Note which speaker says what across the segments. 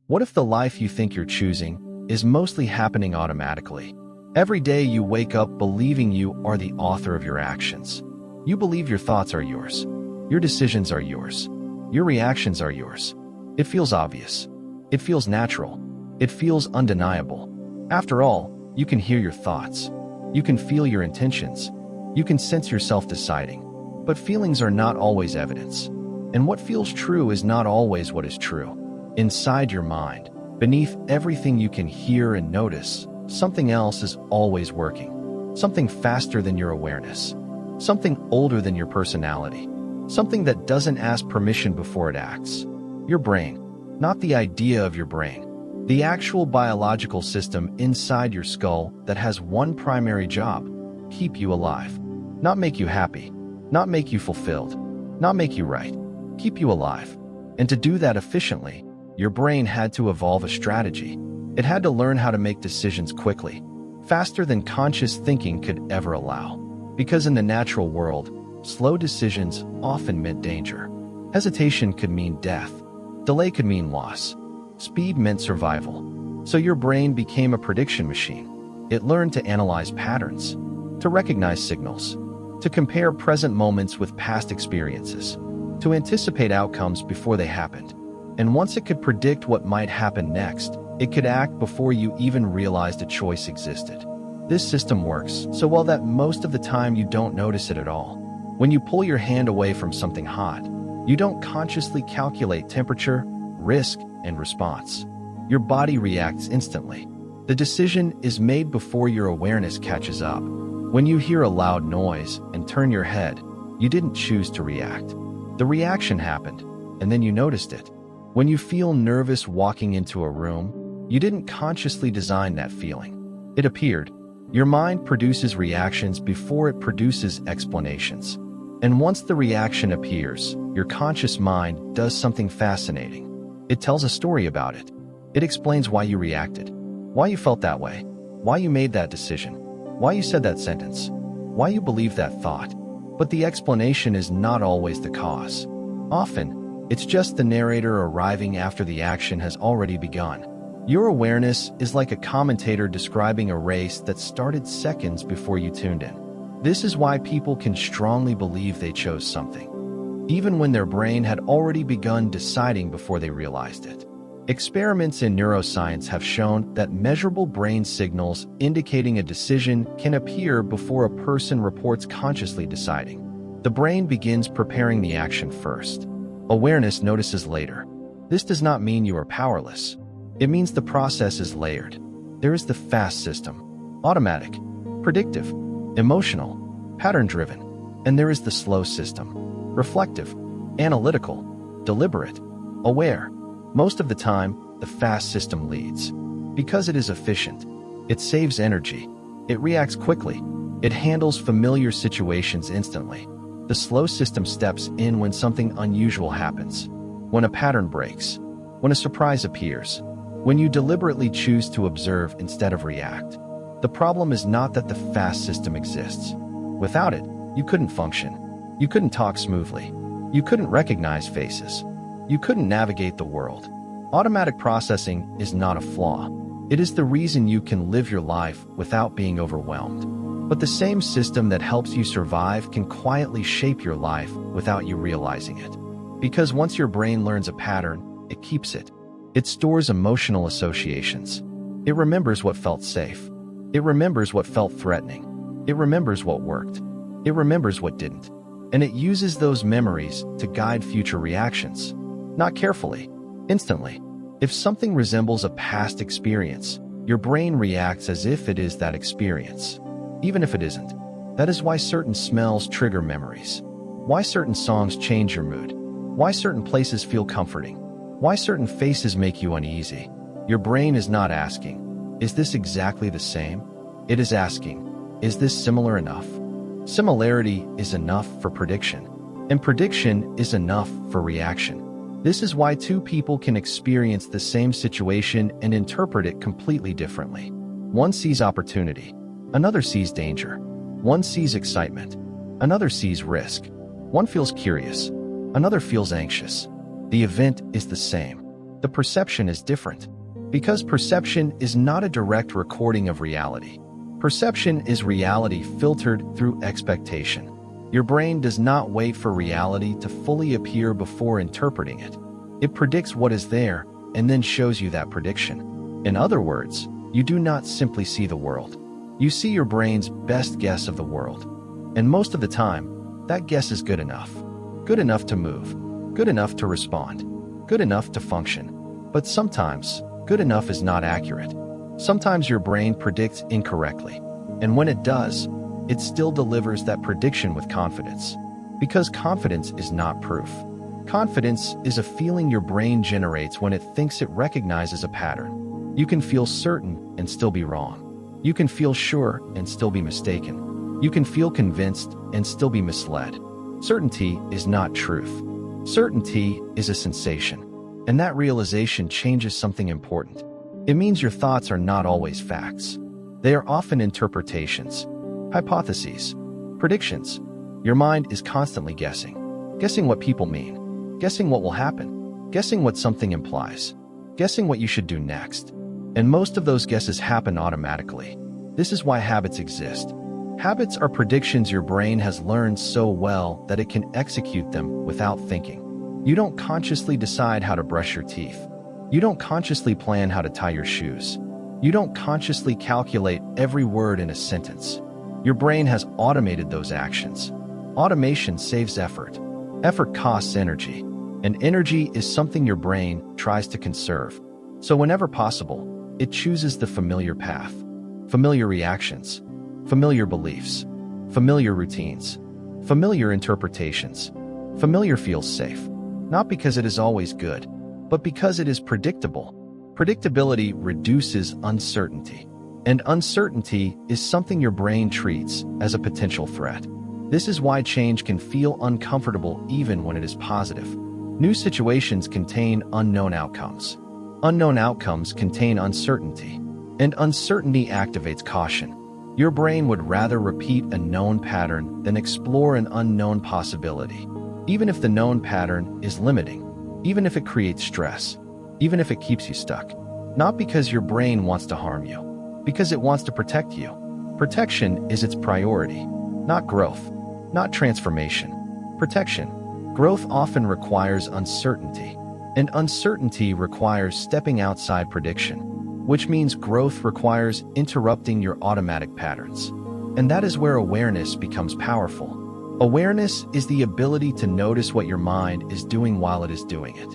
Speaker 1: What if the life you think you're choosing is mostly happening automatically? Every day you wake up believing you are the author of your actions. You believe your thoughts are yours. Your decisions are yours. Your reactions are yours. It feels obvious. It feels natural. It feels undeniable. After all, you can hear your thoughts. You can feel your intentions. You can sense yourself deciding. But feelings are not always evidence. And what feels true is not always what is true. Inside your mind, beneath everything you can hear and notice, something else is always working. Something faster than your awareness. Something older than your personality. Something that doesn't ask permission before it acts. Your brain, not the idea of your brain. The actual biological system inside your skull that has one primary job: keep you alive. Not make you happy. Not make you fulfilled. Not make you right. Keep you alive. And to do that efficiently, your brain had to evolve a strategy. It had to learn how to make decisions quickly, faster than conscious thinking could ever allow. Because in the natural world, slow decisions often meant danger. Hesitation could mean death. Delay could mean loss. Speed meant survival. So your brain became a prediction machine. It learned to analyze patterns, to recognize signals, to compare present moments with past experiences, to anticipate outcomes before they happened. And once it could predict what might happen next, it could act before you even realized a choice existed. This system works so well that most of the time you don't notice it at all. When you pull your hand away from something hot, you don't consciously calculate temperature, risk, and response. Your body reacts instantly. The decision is made before your awareness catches up. When you hear a loud noise and turn your head, you didn't choose to react. The reaction happened, and then you noticed it. When you feel nervous walking into a room, you didn't consciously design that feeling. It appeared. Your mind produces reactions before it produces explanations. And once the reaction appears, your conscious mind does something fascinating. It tells a story about it. It explains why you reacted, why you felt that way, why you made that decision, why you said that sentence, why you believed that thought. But the explanation is not always the cause. Often, it's just the narrator arriving after the action has already begun. Your awareness is like a commentator describing a race that started seconds before you tuned in. This is why people can strongly believe they chose something, even when their brain had already begun deciding before they realized it. Experiments in neuroscience have shown that measurable brain signals indicating a decision can appear before a person reports consciously deciding. The brain begins preparing the action first. Awareness notices later. This does not mean you are powerless. It means the process is layered. There is the fast system, automatic, predictive, emotional, pattern-driven, and there is the slow system, reflective, analytical, deliberate, aware. Most of the time, the fast system leads. Because it is efficient, it saves energy, it reacts quickly, it handles familiar situations instantly. The slow system steps in when something unusual happens, when a pattern breaks, when a surprise appears, when you deliberately choose to observe instead of react. The problem is not that the fast system exists. Without it, you couldn't function. You couldn't talk smoothly. You couldn't recognize faces. You couldn't navigate the world. Automatic processing is not a flaw. It is the reason you can live your life without being overwhelmed. But the same system that helps you survive can quietly shape your life without you realizing it. Because once your brain learns a pattern, it keeps it. It stores emotional associations. It remembers what felt safe. It remembers what felt threatening. It remembers what worked. It remembers what didn't. And it uses those memories to guide future reactions. Not carefully, instantly. If something resembles a past experience, your brain reacts as if it is that experience, even if it isn't. That is why certain smells trigger memories, why certain songs change your mood, why certain places feel comforting, why certain faces make you uneasy. Your brain is not asking, is this exactly the same? It is asking, is this similar enough? Similarity is enough for prediction, and prediction is enough for reaction. This is why two people can experience the same situation and interpret it completely differently. One sees opportunity, another sees danger. One sees excitement, another sees risk. One feels curious, another feels anxious. The event is the same. the perception is different. Because perception is not a direct recording of reality. Perception is reality filtered through expectation. Your brain does not wait for reality to fully appear before interpreting it. It predicts what is there and then shows you that prediction. In other words, you do not simply see the world. You see your brain's best guess of the world. And most of the time, that guess is good enough. Good enough to move. Good enough to respond. Good enough to function. But sometimes, good enough is not accurate. Sometimes your brain predicts incorrectly. And when it does, it still delivers that prediction with confidence. Because confidence is not proof. Confidence is a feeling your brain generates when it thinks it recognizes a pattern. You can feel certain and still be wrong. You can feel sure and still be mistaken. You can feel convinced and still be misled. Certainty is not truth. Certainty is a sensation. And that realization changes something important. It means your thoughts are not always facts. They are often interpretations, hypotheses, predictions. Your mind is constantly guessing. Guessing what people mean. Guessing what will happen. Guessing what something implies. Guessing what you should do next. And most of those guesses happen automatically. This is why habits exist. Habits are predictions your brain has learned so well that it can execute them without thinking. You don't consciously decide how to brush your teeth. You don't consciously plan how to tie your shoes. You don't consciously calculate every word in a sentence. Your brain has automated those actions. Automation saves effort. Effort costs energy. And energy is something your brain tries to conserve. So whenever possible, it chooses the familiar path. Familiar reactions. Familiar beliefs. Familiar routines. Familiar interpretations. Familiar feels safe. Not because it is always good, but because it is predictable. Predictability reduces uncertainty. And uncertainty is something your brain treats as a potential threat. This is why change can feel uncomfortable even when it is positive. New situations contain unknown outcomes. Unknown outcomes contain uncertainty. And uncertainty activates caution. Your brain would rather repeat a known pattern than explore an unknown possibility. Even if the known pattern is limiting. Even if it creates stress. Even if it keeps you stuck. Not because your brain wants to harm you. Because it wants to protect you. Protection is its priority. Not growth. Not transformation. Protection. Growth often requires uncertainty. And uncertainty requires stepping outside prediction. Which means growth requires interrupting your automatic patterns. And that is where awareness becomes powerful. Awareness is the ability to notice what your mind is doing while it is doing it.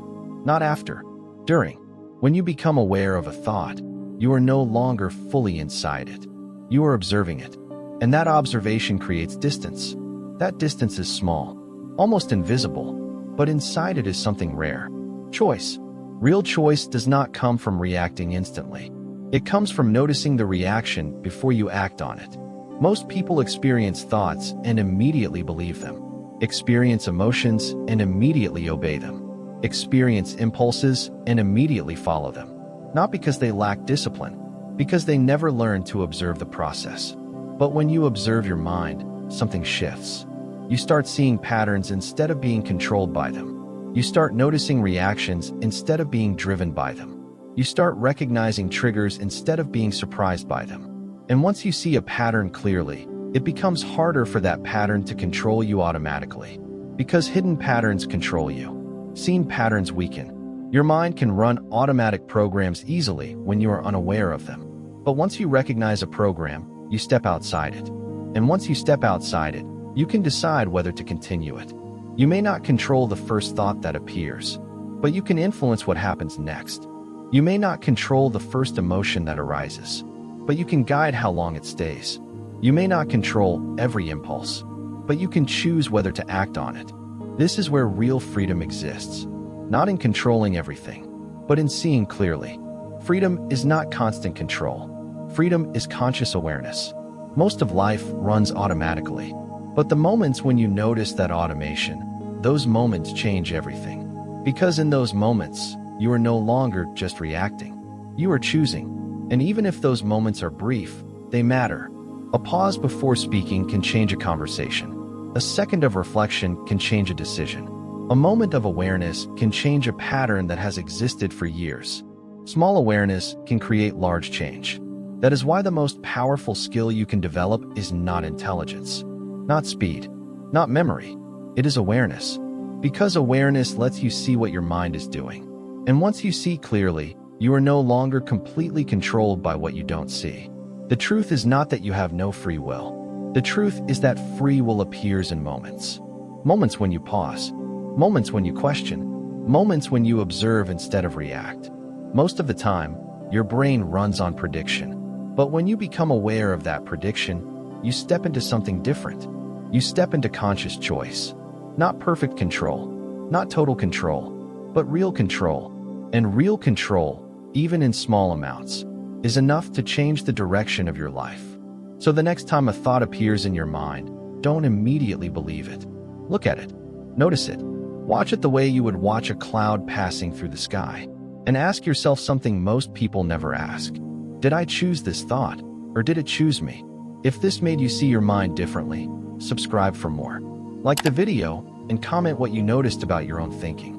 Speaker 1: Not after. During. When you become aware of a thought, you are no longer fully inside it. You are observing it. And that observation creates distance. That distance is small, almost invisible, but inside it is something rare. Choice. Real choice does not come from reacting instantly. It comes from noticing the reaction before you act on it. Most people experience thoughts and immediately believe them. Experience emotions and immediately obey them. Experience impulses and immediately follow them. Not because they lack discipline, because they never learn to observe the process. But when you observe your mind, something shifts. You start seeing patterns instead of being controlled by them. You start noticing reactions instead of being driven by them. You start recognizing triggers instead of being surprised by them. And once you see a pattern clearly, it becomes harder for that pattern to control you automatically. Because hidden patterns control you. Seen patterns weaken. Your mind can run automatic programs easily when you are unaware of them. But once you recognize a program, you step outside it. And once you step outside it, you can decide whether to continue it. You may not control the first thought that appears, but you can influence what happens next. You may not control the first emotion that arises, but you can guide how long it stays. You may not control every impulse, but you can choose whether to act on it. This is where real freedom exists, not in controlling everything, but in seeing clearly. Freedom is not constant control. Freedom is conscious awareness. Most of life runs automatically, but the moments when you notice that automation, those moments change everything. Because in those moments, you are no longer just reacting. You are choosing. And even if those moments are brief, they matter. A pause before speaking can change a conversation. A second of reflection can change a decision. A moment of awareness can change a pattern that has existed for years. Small awareness can create large change. That is why the most powerful skill you can develop is not intelligence, not speed, not memory. It is awareness. Because awareness lets you see what your mind is doing. And once you see clearly, you are no longer completely controlled by what you don't see. The truth is not that you have no free will. The truth is that free will appears in moments. Moments when you pause. Moments when you question. Moments when you observe instead of react. Most of the time, your brain runs on prediction. But when you become aware of that prediction, you step into something different. You step into conscious choice. Not perfect control, not total control, but real control. And real control, even in small amounts, is enough to change the direction of your life. So the next time a thought appears in your mind, don't immediately believe it. Look at it. Notice it. Watch it the way you would watch a cloud passing through the sky. And ask yourself something most people never ask. Did I choose this thought, or did it choose me? If this made you see your mind differently, subscribe for more. Like the video, and comment what you noticed about your own thinking.